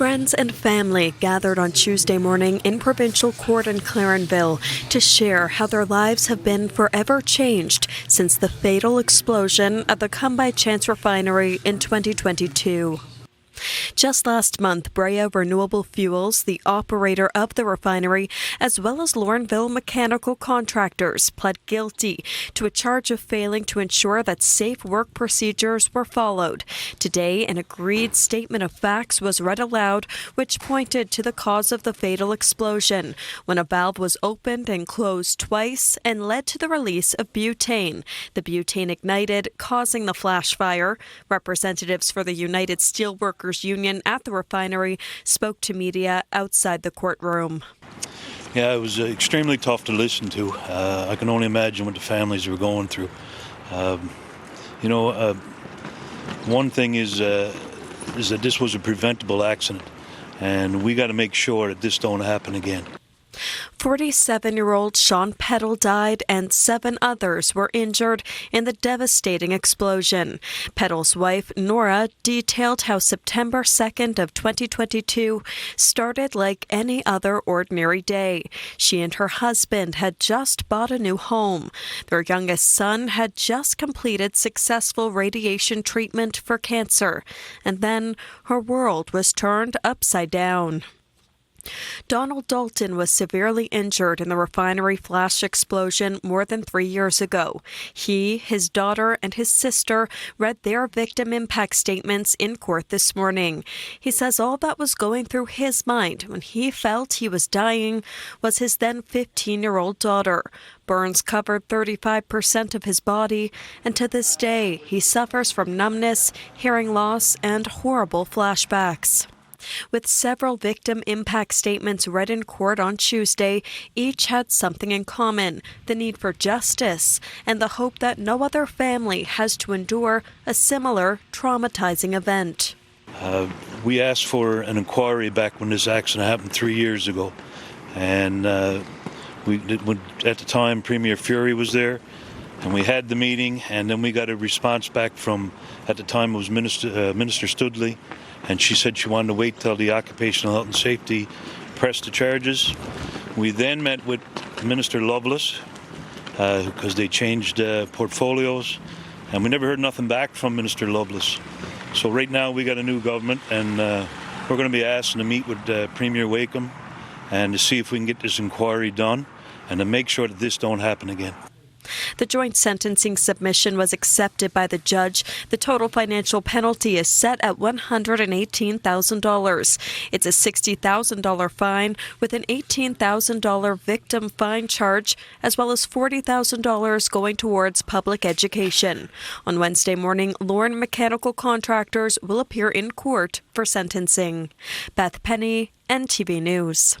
Friends and family gathered on Tuesday morning in Provincial Court in Clarenville to share how their lives have been forever changed since the fatal explosion at the Come-by-Chance refinery in 2022. Just last month, Braya Renewable Fuels, the operator of the refinery, as well as Clarenville mechanical contractors, pled guilty to a charge of failing to ensure that safe work procedures were followed. Today, an agreed statement of facts was read aloud, which pointed to the cause of the fatal explosion, when a valve was opened and closed twice and led to the release of butane. The butane ignited, causing the flash fire. Representatives for the United Steelworkers Union at the refinery spoke to media outside the courtroom. Yeah, it was extremely tough to listen to. I can only imagine what the families were going through. One thing is that this was a preventable accident, and we got to make sure that this don't happen again. 47-year-old Sean Peddle died and 7 others were injured in the devastating explosion. Peddle's wife, Nora, detailed how September 2nd of 2022 started like any other ordinary day. She and her husband had just bought a new home. Their youngest son had just completed successful radiation treatment for cancer. And then her world was turned upside down. Donald Dalton was severely injured in the refinery flash explosion more than 3 years ago. He, his daughter, and his sister read their victim impact statements in court this morning. He says all that was going through his mind when he felt he was dying was his then 15-year-old daughter. Burns covered 35% of his body, and to this day he suffers from numbness, hearing loss, and horrible flashbacks. With several victim impact statements read in court on Tuesday, each had something in common: the need for justice and the hope that no other family has to endure a similar traumatizing event. We asked for an inquiry back when this accident happened 3 years ago, and at the time Premier Fury was there, and we had the meeting, and then we got a response back from, at the time it was Minister Studley, and she said she wanted to wait till the Occupational Health and Safety pressed the charges. We then met with Minister Lovelace because they changed portfolios, and we never heard nothing back from Minister Lovelace. So right now we got a new government, and we're going to be asking to meet with Premier Wakeham and to see if we can get this inquiry done and to make sure that this don't happen again. The joint sentencing submission was accepted by the judge. The total financial penalty is set at $118,000. It's a $60,000 fine with an $18,000 victim fine charge, as well as $40,000 going towards public education. On Wednesday morning, Lorne mechanical contractors will appear in court for sentencing. Beth, Penney, NTV News.